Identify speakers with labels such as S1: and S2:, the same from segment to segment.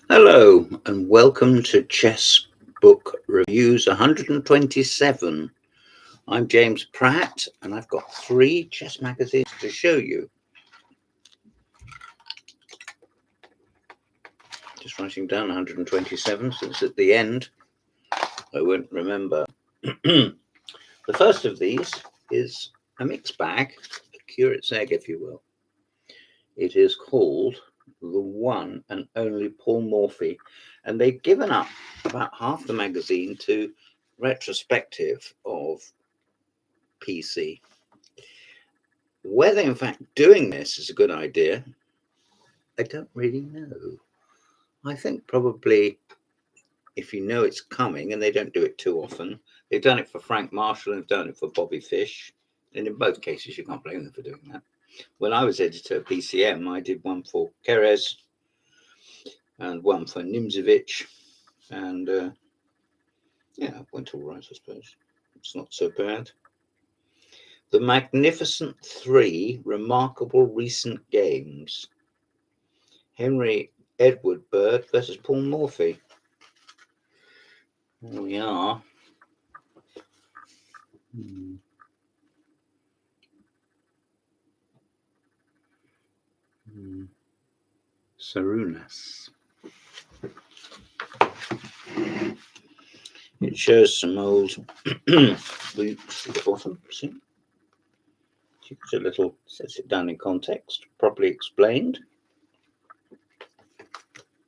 S1: Hello and welcome to Chess Book Reviews 127. I'm James Pratt and I've got 3 chess magazines to show you. Just writing down 127 so it's at the end. I won't remember. The first of these is a mixed bag, a curate's egg if you will. It is called The One and Only Paul Morphy, and they've given up about half the magazine to retrospective of PC. Whether in fact doing this is a good idea, I don't really know. I think probably if you know it's coming, and they don't do it too often, they've done it for Frank Marshall and they've done it for Bobby Fish, and in both cases you can't blame them for doing that. When I was editor of PCM, I did one for Keres and one for Nimzovich, and yeah, it went all right, I suppose. It's not so bad. The Magnificent Three Remarkable Recent Games. Henry Edward Bird versus Paul Morphy. Here we are. Sarunas. It shows some old boots at the bottom. See? It's a little, sets it down in context. Properly explained.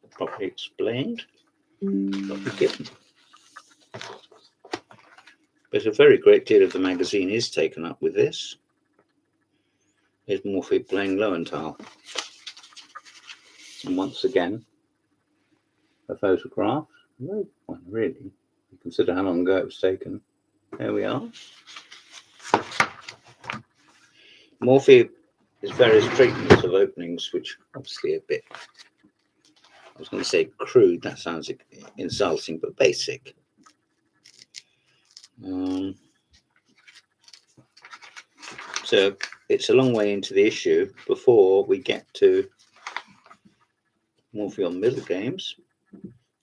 S1: Properly explained. Properly given. But a very great deal of the magazine is taken up with this. Here's Morphy playing Lowenthal. And once again, a photograph. No one really. You consider how long ago it was taken. There we are. Morphy is various treatments of openings, which obviously a bit, I was going to say crude, that sounds insulting, but basic. So it's a long way into the issue before we get to Morphy on middle games,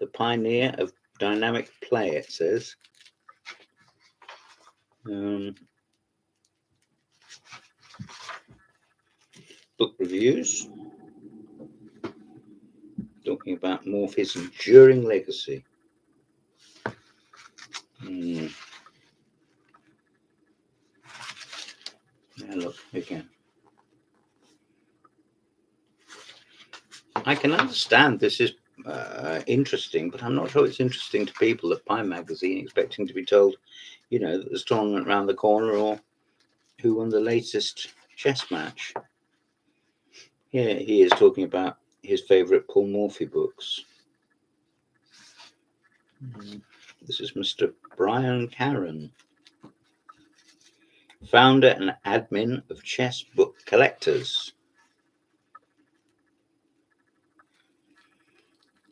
S1: the pioneer of dynamic play, it says. Book reviews, talking about Morphy's enduring legacy. Yeah, look again. I can understand this is interesting, but I'm not sure it's interesting to people at Pie Magazine expecting to be told, you know, that there's tournament around the corner or who won the latest chess match. Here he is talking about his favourite Paul Morphy books. This is Mr. Brian Caron, founder and admin of Chess Book Collectors.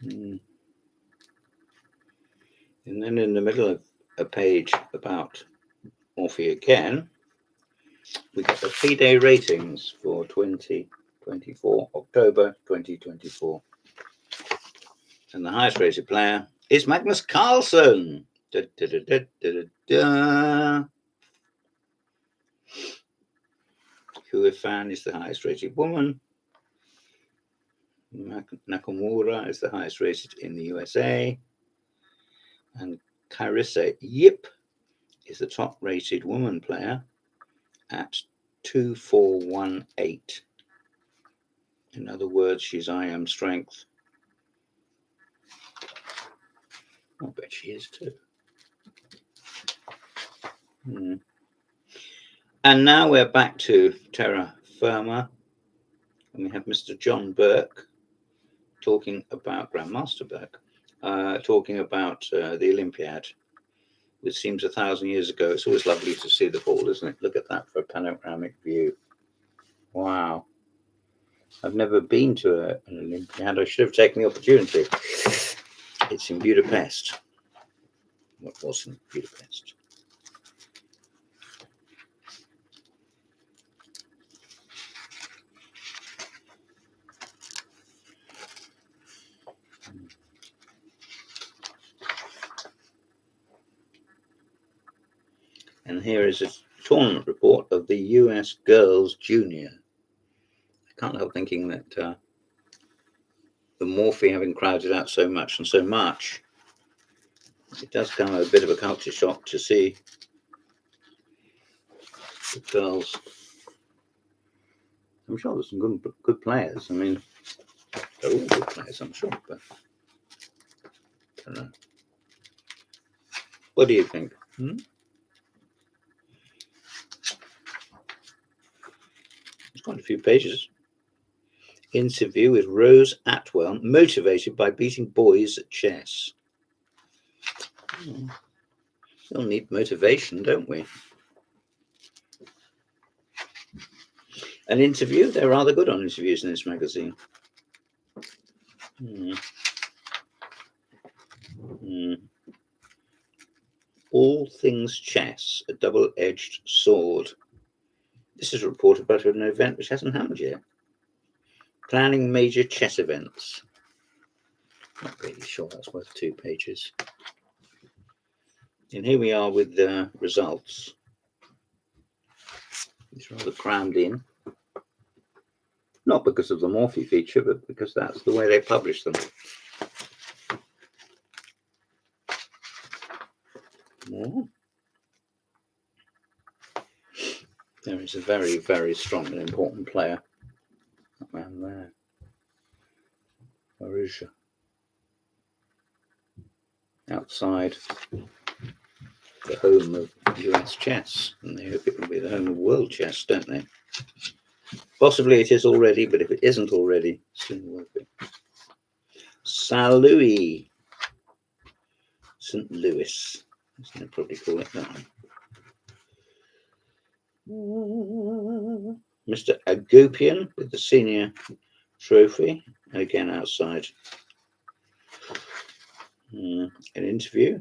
S1: And then in the middle of a page about Morphy again, we got the FIDE ratings for 2024, October 2024. And the highest rated player is Magnus Carlsen. Da, da, da, da, da, da. Hua Fan is the highest rated woman. Nakamura is the highest rated in the USA. And Carissa Yip is the top rated woman player at 2418. In other words, she's I am strength. I bet she is too. And now we're back to Terra Firma. And we have Mr. John Burke talking about Grandmaster Burke, talking about the Olympiad, which seems 1,000 years ago. It's always lovely to see the ball, isn't it? Look at that for a panoramic view. Wow. I've never been to an Olympiad. I should have taken the opportunity. It's in Budapest. What wasn't Budapest? And here is a tournament report of the US Girls Junior. I can't help thinking that the Morphe having crowded out so much and so much, it does come a bit of a culture shock to see the girls. I'm sure there's some good players. I mean, they're all good players, I'm sure, but I don't know. What do you think? There's quite a few pages. Interview with Rose Atwell, motivated by beating boys at chess. We'll need motivation, don't we? An interview. They're rather good on interviews in this magazine. All things chess, a double-edged sword. This is a report about an event which hasn't happened yet. Planning major chess events. Not really sure that's worth 2 pages. And here we are with the results. It's rather crammed in. Not because of the Morphe feature, but because that's the way they publish them. More. There is a very, very strong and important player. That man there. Arusha. Outside the home of US chess. And they hope it will be the home of world chess, don't they? Possibly it is already, but if it isn't already, soon will be. St. Louis. St. Louis. They'll probably call it that one. Mr. Agopian with the senior trophy. Again outside. An interview.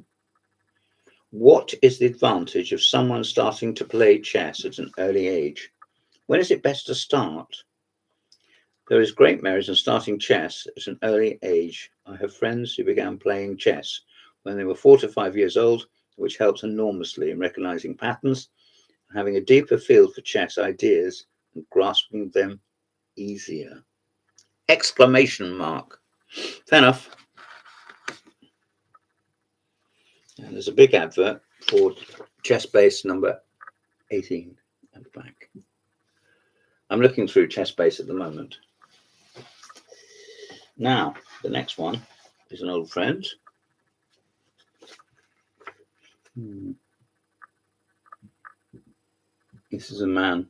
S1: What is the advantage of someone starting to play chess at an early age? When is it best to start? There is great merit in starting chess at an early age. I have friends who began playing chess when they were 4 to 5 years old, which helps enormously in recognizing patterns, having a deeper feel for chess ideas and grasping them easier. Exclamation mark. Fair enough. And there's a big advert for Chess Base number 18 at the back. I'm looking through Chess Base at the moment. Now, the next one is an old friend. This is a man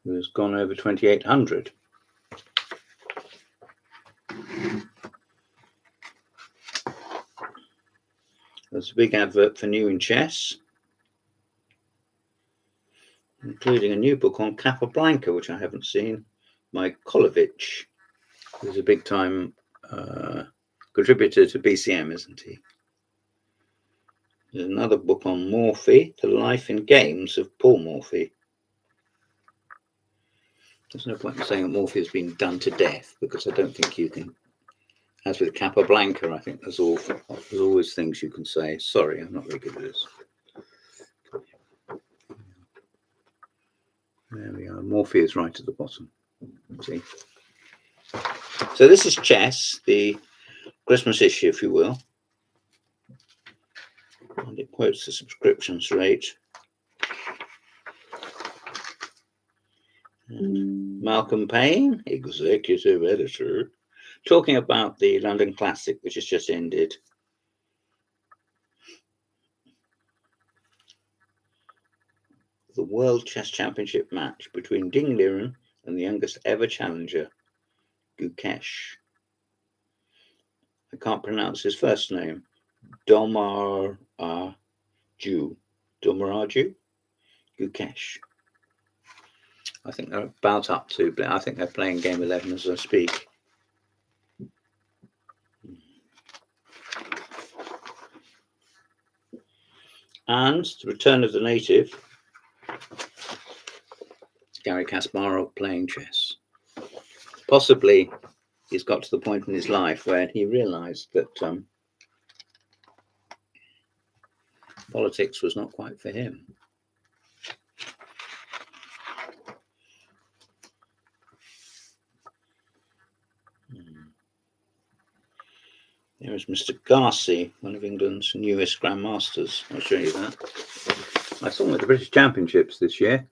S1: who has gone over 2,800. There's a big advert for New in Chess, including a new book on Capablanca, which I haven't seen, by Kolovich, who's a big time contributor to BCM, isn't he? There's another book on Morphe, The Life in Games of Paul Morphe. There's no point in saying that Morphe has been done to death, because I don't think you can. As with Capablanca, I think there's always things you can say. Sorry, I'm not very good at this. There we are. Morphe is right at the bottom. See? So this is Chess, the Christmas issue, if you will. And it quotes the subscriptions rate. And Malcolm Payne, executive editor, talking about the London Classic, which has just ended. The World Chess Championship match between Ding Liren and the youngest ever challenger, Gukesh. I can't pronounce his first name. Domaraju. Gukesh. I think they're about up to, but I think they're playing game 11 as I speak. And the return of the native, Garry Kasparov playing chess. Possibly he's got to the point in his life where he realized that Politics was not quite for him. There is Mr. Garcia, one of England's newest grandmasters. I'll show you that. I saw him at the British Championships this year.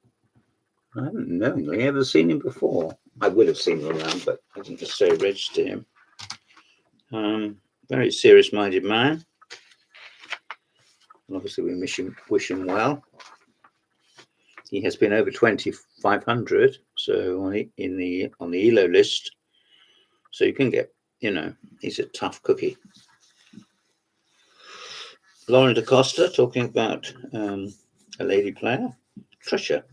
S1: I haven't knowingly ever seen him before. I would have seen him around, but I didn't necessarily register him. Very serious-minded man. And obviously, we wish him well. He has been over 2,500, so on the ELO list. So you can get, he's a tough cookie. Lauren da Costa talking about a lady player, Trisha.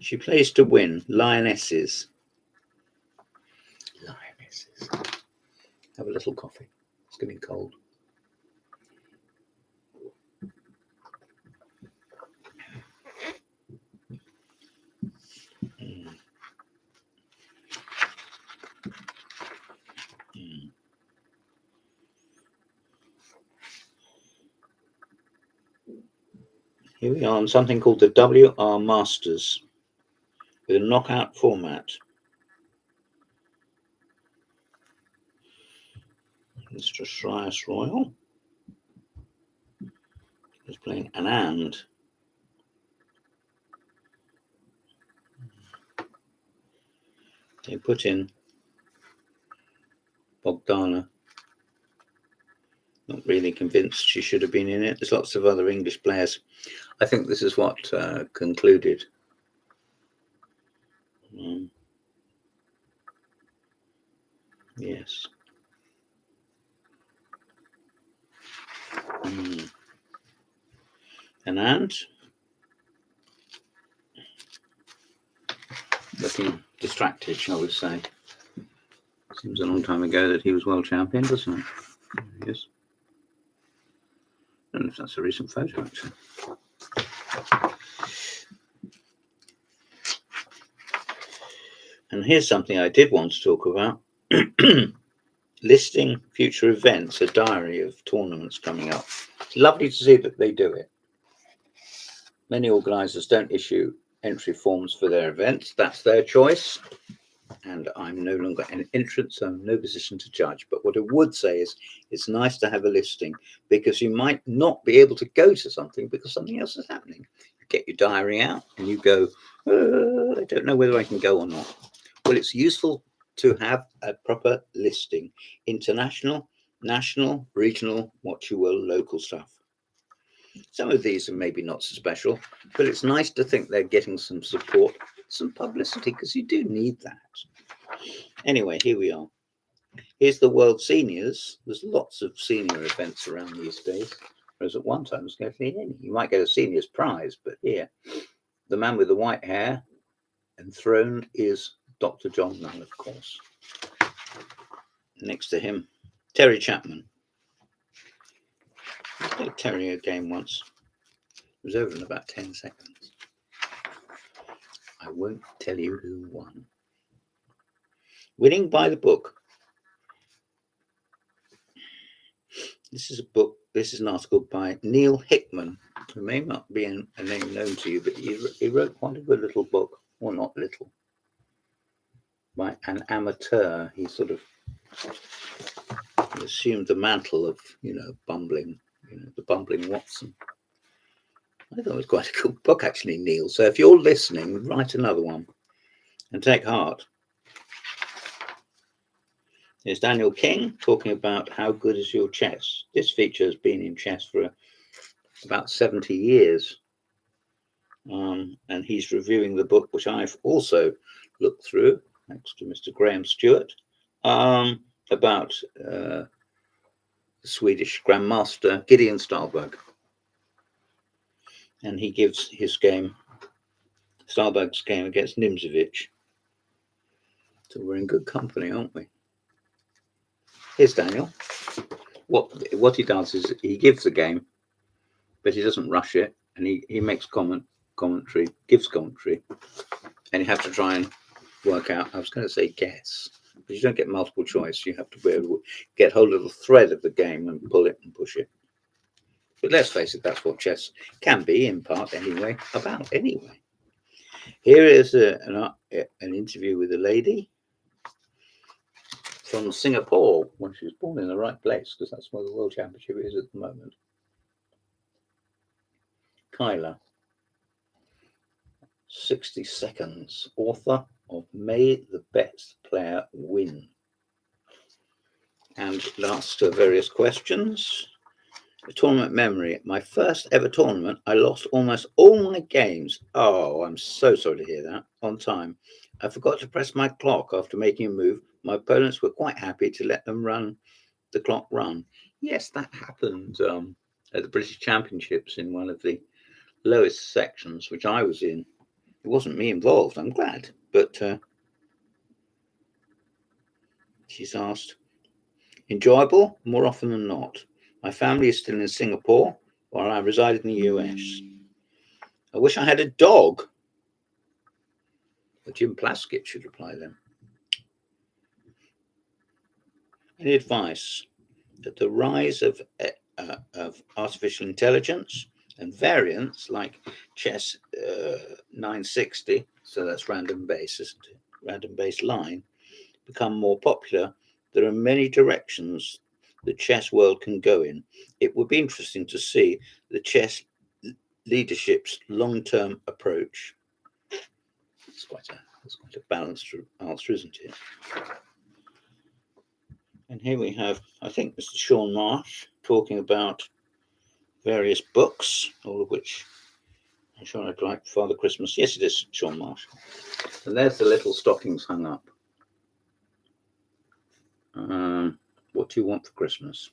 S1: She plays to win. Lionesses. Lionesses. Have a little coffee. It's getting cold. Here we are on something called the WR Masters with a knockout format. Mr. Shreyas Royal is playing Anand. They put in Bogdana. Not really convinced she should have been in it. There's lots of other English players. I think this is what concluded. Yes. Anand. Looking distracted, shall we say. Seems a long time ago that he was world champion, doesn't it? Yes. I don't know if that's a recent photo, actually. And here's something I did want to talk about. Listing future events, a diary of tournaments coming up. It's lovely to see that they do it. Many organisers don't issue entry forms for their events. That's their choice. And I'm no longer an entrant, so I'm in no position to judge. But what I would say is it's nice to have a listing, because you might not be able to go to something because something else is happening. You get your diary out and you go, I don't know whether I can go or not. Well, it's useful to have a proper listing. International, national, regional, what you will, local stuff. Some of these are maybe not so special, but it's nice to think they're getting some support, some publicity, because you do need that. Anyway, here we are. Here's the World Seniors. There's lots of senior events around these days, whereas at one time, there's scarcely any. You might get a seniors prize, but here, the man with the white hair enthroned is Dr. John Null, of course. Next to him, Terry Chapman. I played Terry a game once. It was over in about 10 seconds. I won't tell you who won. Winning by the book. This is a book. This is an article by Neil Hickman, who may not be a name known to you, but he wrote quite a good little book, or not little, by an amateur. He sort of assumed the mantle of, bumbling, the bumbling Watson. I thought it was quite a cool book, actually, Neil. So if you're listening, write another one and take heart. Here's Daniel King talking about how good is your chess. This feature has been in chess for about 70 years. And he's reviewing the book, which I've also looked through, thanks to Mr. Graham Stewart, about the Swedish Grandmaster Gideon Starberg. And he gives his game, Starberg's game against Nimzovich. So we're in good company, aren't we? Here's Daniel. What he does is he gives the game, but he doesn't rush it, and he makes commentary, gives commentary, and you have to try and work out, I was going to say guess, But you don't get multiple choice. You have to be able to get hold of the thread of the game and pull it and push it. But let's face it, that's what chess can be, in part anyway, about anyway. Here is an interview with a lady from Singapore. Well, she was born in the right place, because that's where the World Championship is at the moment. Kyla, 60 seconds, author of May the Best Player Win. And last various questions. The tournament memory. My first ever tournament, I lost almost all my games. Oh, I'm so sorry to hear that. On time. I forgot to press my clock after making a move. My opponents were quite happy to let them run the clock run. Yes, that happened at the British Championships in one of the lowest sections, which I was in. It wasn't me involved, I'm glad. But she's asked, enjoyable? More often than not. My family is still in Singapore while I reside in the US. I wish I had a dog. But Jim Plaskett should reply then. Any advice that the rise of artificial intelligence and variants like chess 960, so that's random based line, become more popular? There are many directions the chess world can go in. It would be interesting to see the chess leadership's long-term approach. It's quite a balanced answer, isn't it? And here we have, I think, Mr. Sean Marsh talking about various books, all of which I'm sure I'd like for Father Christmas. Yes, it is Sean Marsh. And there's the little stockings hung up. What do you want for Christmas?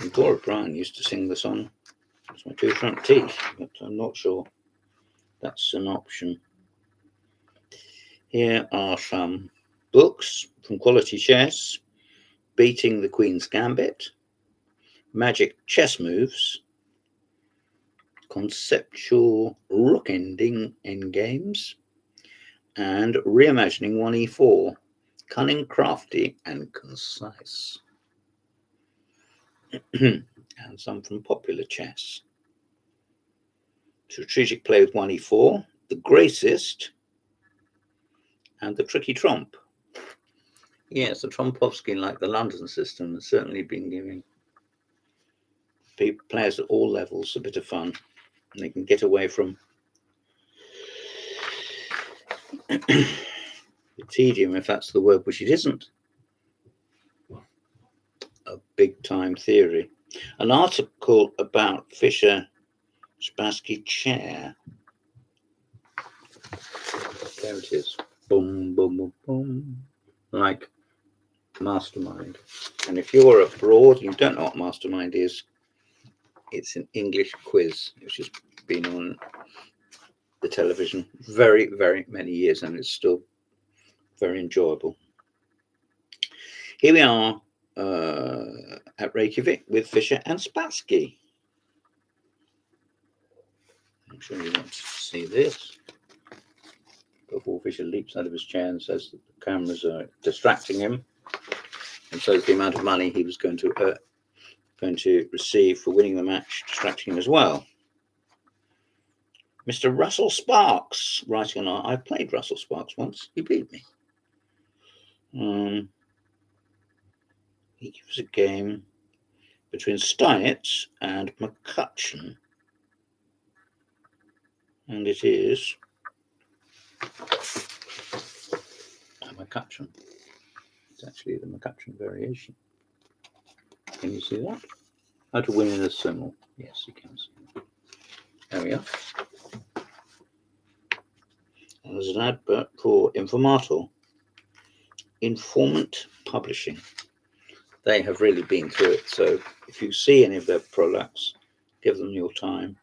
S1: And Dora Bryan used to sing the song, It's My Two Front Teeth, but I'm not sure that's an option. Here are some books from Quality Chess: Beating the Queen's Gambit, Magic Chess Moves, Conceptual Rook Ending Endgames, and Reimagining 1e4, Cunning, Crafty, and Concise. And some from Popular Chess: Strategic Play with 1e4, The Gracist, and The Tricky Tromp. Yes, the Trompovsky, like the London system, has certainly been giving players at all levels a bit of fun, and they can get away from the tedium, if that's the word, which it isn't. A big time theory. An article about Fischer Spassky chair. There it is. Boom, boom, boom, boom. Like Mastermind. And if you're abroad and you don't know what Mastermind is, it's an English quiz which has been on the television very, very many years, and it's still very enjoyable. Here we are at Reykjavik with Fischer and Spassky. I'm sure you want to see this. Before Fischer leaps out of his chair and says that the cameras are distracting him, and so the amount of money he was going to receive for winning the match distracting him as well. Mr. Russell Sparks writing on I played Russell Sparks once. He beat me. He gives a game between Steinitz and McCutcheon, and it is McCutcheon. It's actually the McCutcheon variation. Can you see that? How to win in a simul. Yes, you can see. There we are. And there's an advert for Informator, Informant Publishing. They have really been through it, so if you see any of their products, give them your time.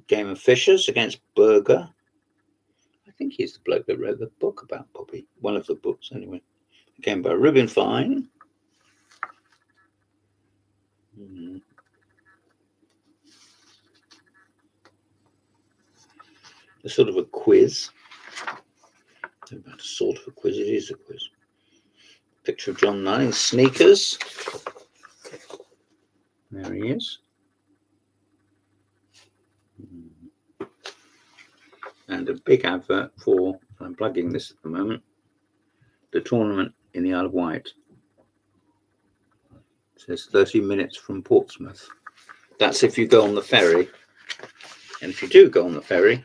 S1: Game of Fishers against Berger. I think he's the bloke that wrote the book about Poppy. One of the books, anyway. A game by Rubin Fine. a sort of a quiz. About a sort of a quiz, it is a quiz. Picture of John Nunn in sneakers. There he is. And a big advert for, I'm plugging this at the moment, the tournament in the Isle of Wight. It says 30 minutes from Portsmouth. That's if you go on the ferry. And if you do go on the ferry,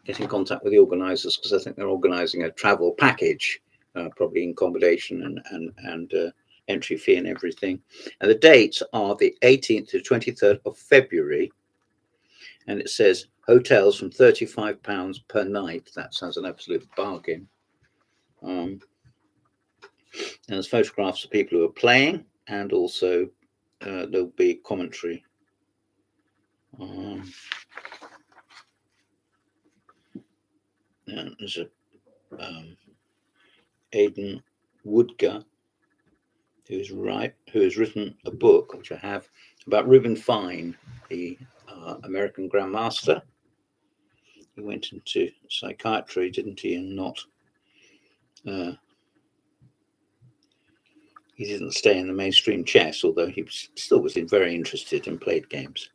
S1: get in contact with the organisers, because I think they're organising a travel package, probably in accommodation and entry fee and everything. And the dates are the 18th to 23rd of February. And it says hotels from £35 per night. That sounds an absolute bargain. And there's photographs of people who are playing, and also there'll be commentary. And there's a Aidan Woodger, who has written a book, which I have, about Reuben Fine, the American Grandmaster. He went into psychiatry, didn't he, and not he didn't stay in the mainstream chess, although he still was very interested and played games.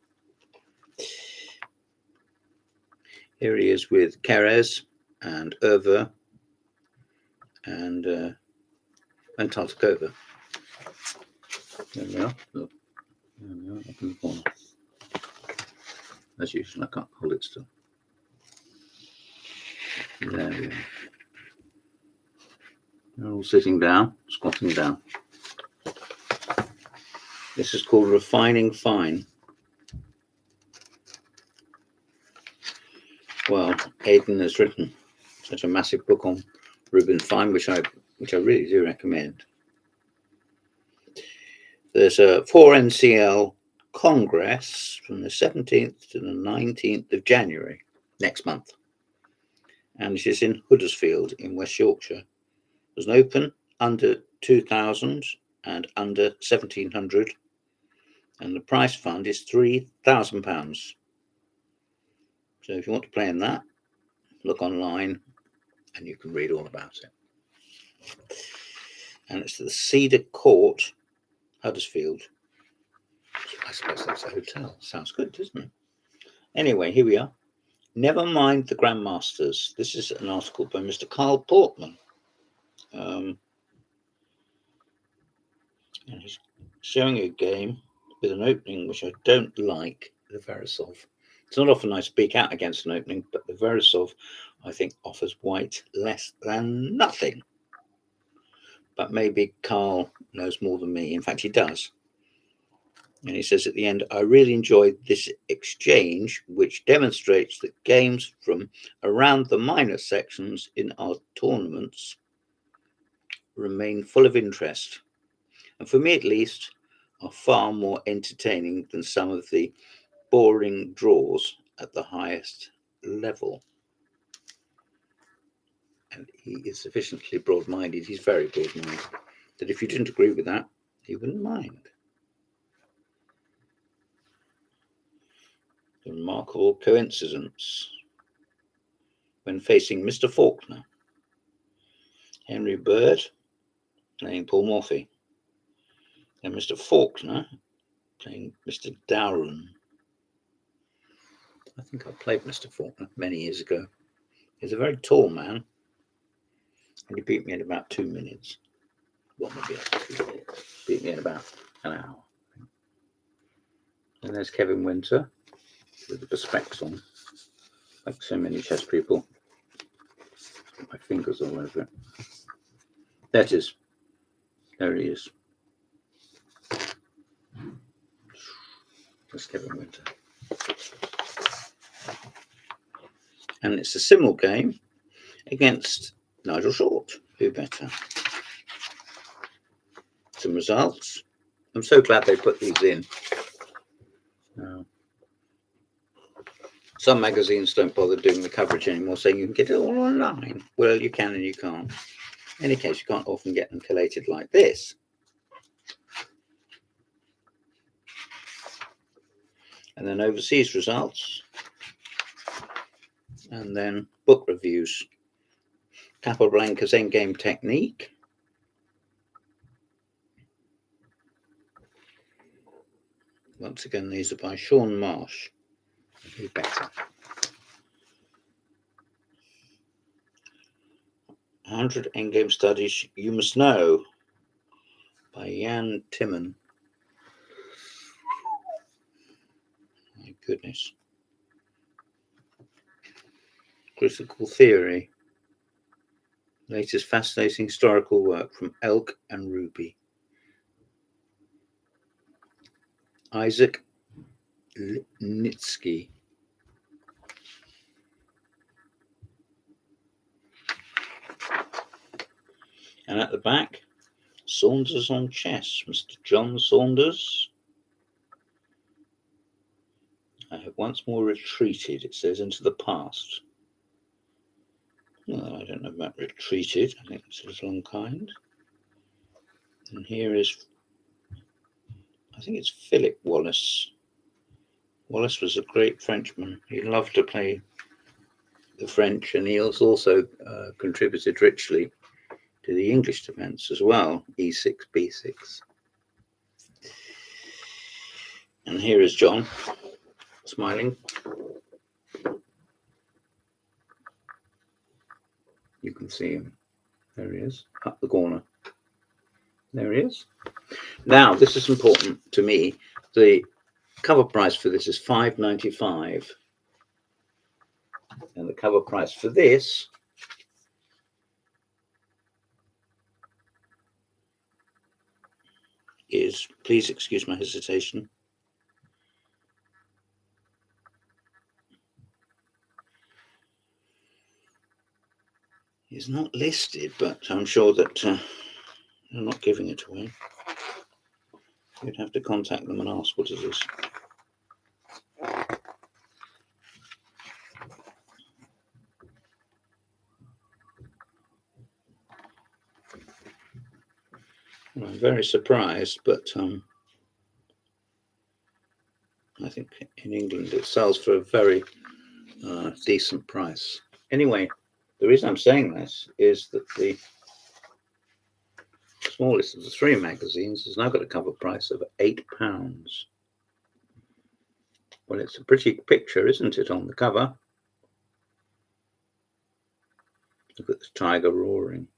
S1: Here he is with Keres and Erva and Tartakova. There we are. Look. There we are, up in the corner. As usual, I can't hold it still. There we are. They're all sitting down, squatting down. This is called Refining Fine. Well, Aidan has written such a massive book on Reuben Fine, which I really do recommend. There's a 4NCL Congress from the 17th to the 19th of January next month, and it is in Huddersfield in West Yorkshire. There's an open under 2,000 and under 1,700, and the prize fund is £3,000. So if you want to play in that, look online and you can read all about it. And it's the Cedar Court, Huddersfield. I suppose that's a hotel. Sounds good, doesn't it? Anyway, here we are. Never mind the Grandmasters. This is an article by Mr. Carl Portman. And he's showing a game with an opening which I don't like, the Verisov. It's not often I speak out against an opening, but the Verisov, I think, offers white less than nothing. But maybe Carl knows more than me. In fact, he does. And he says at the end, I really enjoyed this exchange, which demonstrates that games from around the minor sections in our tournaments remain full of interest. And for me, at least, are far more entertaining than some of the boring draws at the highest level. And he is sufficiently broad-minded, he's very broad-minded, that if you didn't agree with that, he wouldn't mind. The remarkable coincidence when facing Mr. Faulkner. Henry Bird playing Paul Morphy, and Mr. Faulkner playing Mr. Dowron. I think I played Mr. Faulkner many years ago. He's a very tall man, and he beat me in about 2 minutes. Well, maybe 2 minutes. Beat me in about an hour. And there's Kevin Winter with the specs on, like so many chess people. Got my fingers all over it. There it is. There he is. That's Kevin Winter. And it's a Simmel game against Nigel Short. Who better? Some results. I'm so glad they put these in. Some magazines don't bother doing the coverage anymore, saying you can get it all online. Well, you can and you can't. In any case, you can't often get them collated like this. And then overseas results. And then book reviews. Capablanca's Endgame Technique. Once again, these are by Sean Marsh. Who better? 100 Endgame Studies You Must Know by Jan Timman. My goodness. Critical Theory. Latest fascinating historical work from Elk and Ruby. Isaac Lipnitsky. And at the back, Saunders on Chess, Mr. John Saunders. I have once more retreated, it says, into the past. Well, I don't know about retreated. I think it's a little unkind. And here is, I think it's Philip Wallace. Wallace was a great Frenchman. He loved to play the French, and he also contributed richly to the English defence as well, E6, B6. And here is John, smiling. You can see him. There he is, up the corner. There he is. Now, this is important to me. The cover price for this is $5.95. And the cover price for this is, please excuse my hesitation, is not listed, but I'm sure that they're not giving it away. You'd have to contact them and ask what it is. And I'm very surprised, but I think in England it sells for a very decent price. Anyway, the reason I'm saying this is that the smallest of the three magazines has now got a cover price of £8. Well, it's a pretty picture, isn't it, on the cover? Look at the tiger roaring.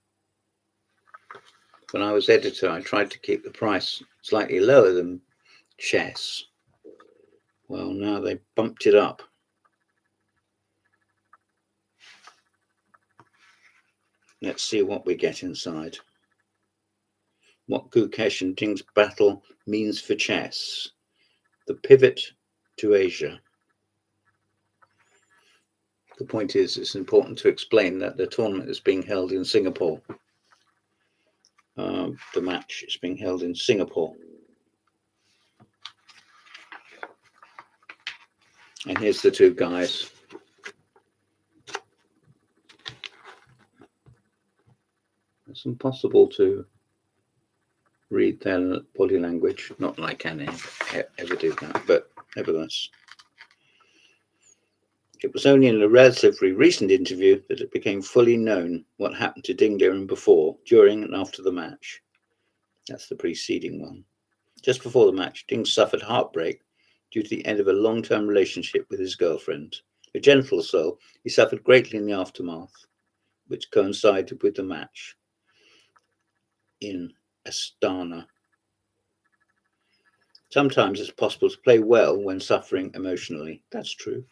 S1: When I was editor, I tried to keep the price slightly lower than chess. Well, now they bumped it up. Let's see what we get inside. What Gukesh and Ding's battle means for chess. The pivot to Asia. The point is, it's important to explain that the tournament is being held in Singapore. The match is being held in Singapore. And here's the two guys. It's impossible to read their body language. Not like I ever do that, but nevertheless. It was only in a relatively recent interview that it became fully known what happened to Ding Liren before, during, and after the match. That's the preceding one. Just before the match, Ding suffered heartbreak due to the end of a long-term relationship with his girlfriend. A gentle soul, he suffered greatly in the aftermath, which coincided with the match in Astana. Sometimes it's possible to play well when suffering emotionally. That's true.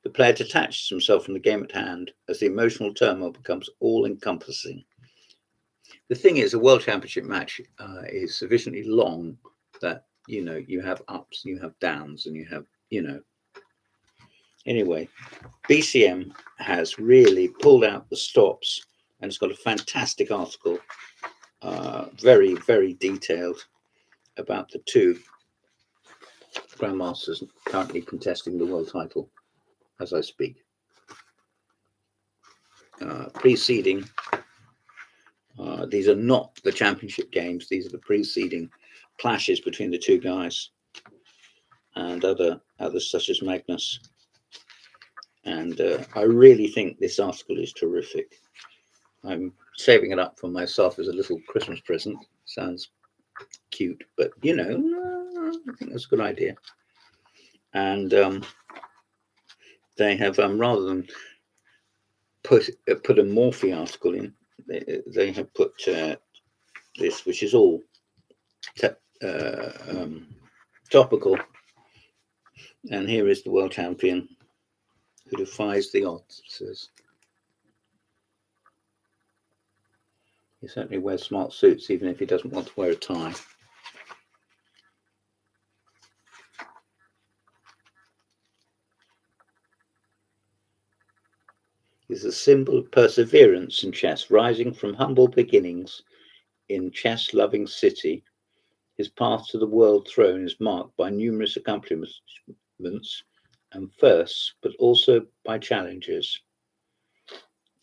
S1: The player detaches himself from the game at hand as the emotional turmoil becomes all-encompassing. The thing is, a World Championship match is sufficiently long that, you have ups, you have downs, and you have, Anyway, BCM has really pulled out the stops, and it's got a fantastic article, very, very detailed, about the two grandmasters currently contesting the world title as I speak. Preceding, these are not the championship games, these are the preceding clashes between the two guys and others such as Magnus. And I really think this article is terrific. I'm saving it up for myself as a little Christmas present. Sounds cute, but you know, I think that's a good idea. And they have, rather than put a Morphe article in, they have put this, which is all topical. And here is the world champion who defies the odds. It says he certainly wears smart suits, even if he doesn't want to wear a tie. He's a symbol of perseverance in chess, rising from humble beginnings in chess-loving city. His path to the world throne is marked by numerous accomplishments and firsts, but also by challenges.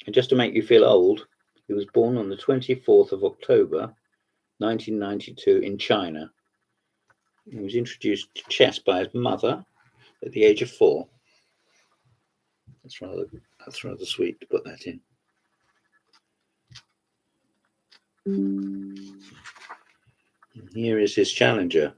S1: And just to make you feel old, he was born on the 24th of October, 1992 in China. He was introduced to chess by his mother at the age of 4. That's rather sweet to put that in. And here is his challenger.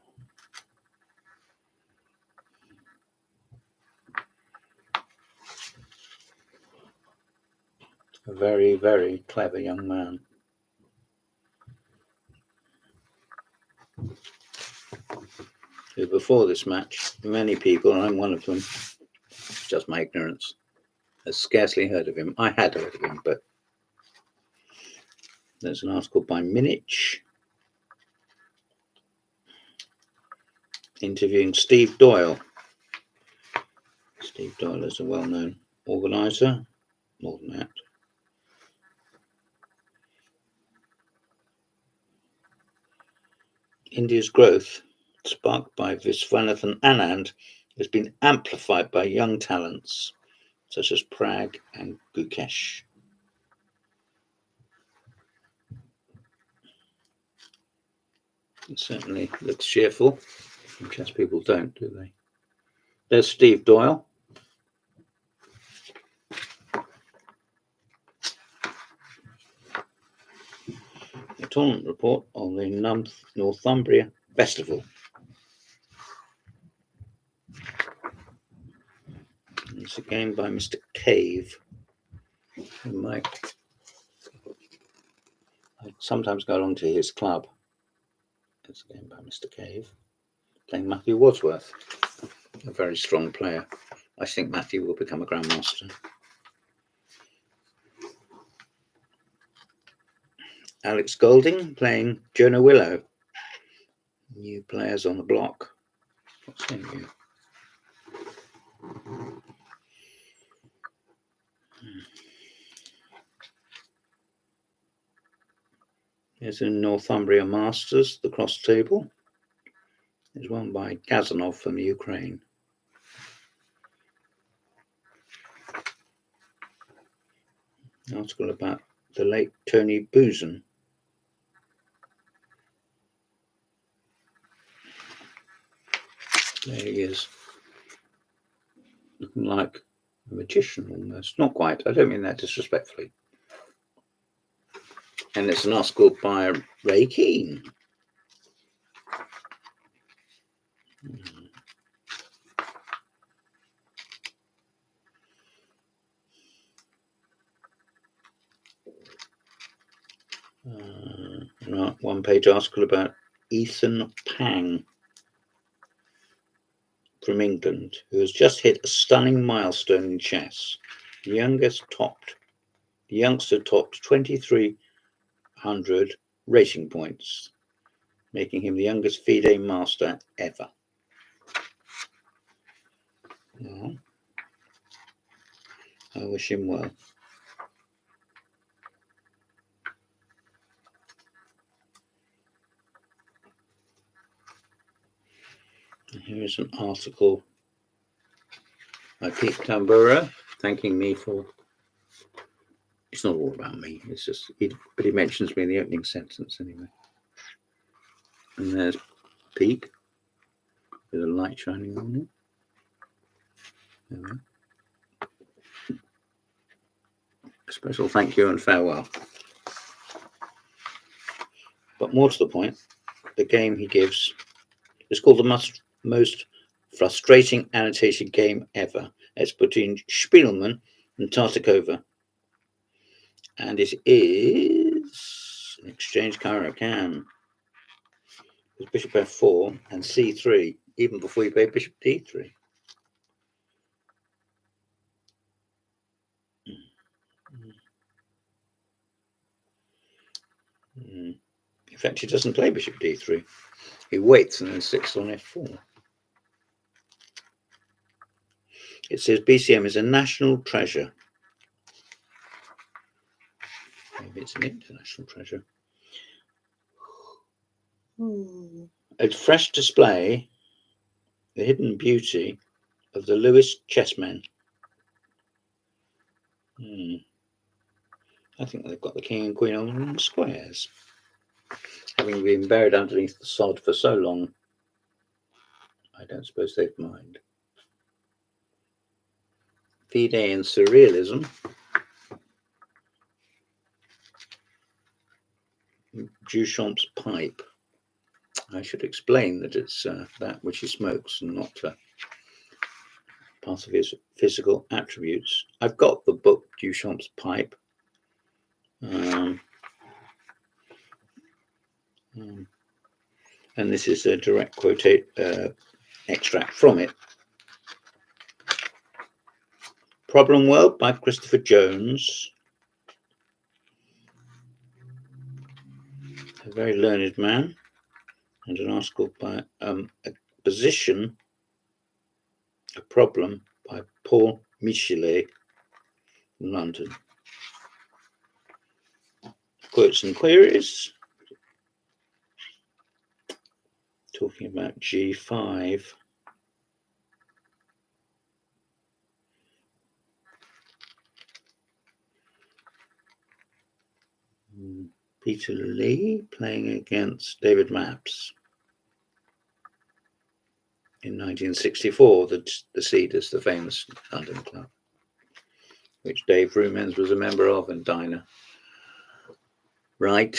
S1: A very, very clever young man. Who before this match, many people, and I'm one of them, just my ignorance, has scarcely heard of him. I had heard of him, but there's an article by Minich interviewing Steve Doyle. Steve Doyle is a well-known organizer, more than that. India's growth, sparked by Viswanathan Anand, has been amplified by young talents such as Prag and Gukesh. It certainly looks cheerful. Chess people don't, do they? There's Steve Doyle. A tournament report on the Northumbria Festival. It's a game by Mr. Cave. I sometimes go along to his club. It's a game by Mr. Cave, playing Matthew Wadsworth, a very strong player. I think Matthew will become a grandmaster. Alex Golding playing Jonah Willow. New players on the block. What's in here? Here's a Northumbria Masters, the cross table. It's won by Gazanov from Ukraine. An article about the late Tony Buzan. There he is, looking like a magician almost. Not quite, I don't mean that disrespectfully. And it's an article by Ray Keane. One-page article about Ethan Pang from England, who has just hit a stunning milestone in chess. The youngster topped 2,300 rating points, making him the youngest FIDE master ever. Well, I wish him well. Here is an article by Pete Tambura thanking me for. It's not all about me. It's just, but he mentions me in the opening sentence anyway. And there's Pete with a light shining on him. There we go. Special thank you and farewell. But more to the point, the game he gives is called the most frustrating annotated game ever. It's between Spielman and Tartakova. And it is an exchange Caro-Kann. It's bishop f4 and c3, even before you play bishop d3. In fact, he doesn't play bishop d3. He waits and then sits on f4. It says BCM is a national treasure. Maybe it's an international treasure. A fresh display, the hidden beauty of the Lewis chessmen. I think they've got the king and queen on squares. Having been buried underneath the sod for so long, I don't suppose they'd mind. Fide and surrealism. Duchamp's pipe. I should explain that it's that which he smokes and not part of his physical attributes. I've got the book Duchamp's pipe. And this is a direct extract from it. Problem World by Christopher Jones. A very learned man. And an article by A Position, a Problem by Paul Michelet in London. Quotes and queries. Talking about G5. Peter Lee playing against David Maps in 1964, the Cedars, the famous London club, which Dave Rumens was a member of, and Dinah Wright,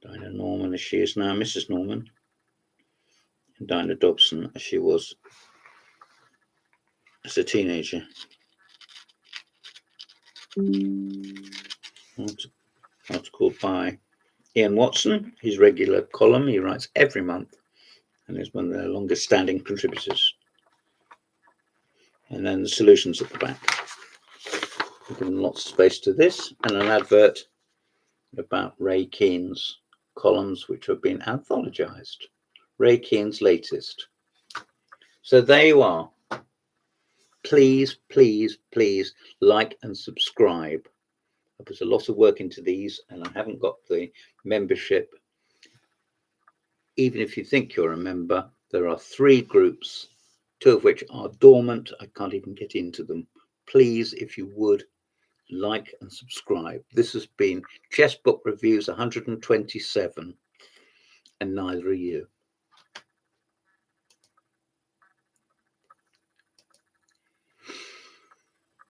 S1: Dinah Norman as she is now Mrs. Norman, and Dinah Dobson as she was as a teenager. Article by Ian Watson, his regular column he writes every month and is one of their longest standing contributors. And then the solutions at the back. We've given lots of space to this, and an advert about Ray Keane's columns, which have been anthologized. Ray Keane's latest. So there you are. Please, please, please like and subscribe. I put a lot of work into these, and I haven't got the membership. Even if you think you're a member, there are 3 groups, 2 of which are dormant. I can't even get into them. Please, if you would, like and subscribe. This has been Chess Book Reviews 127, and neither are you.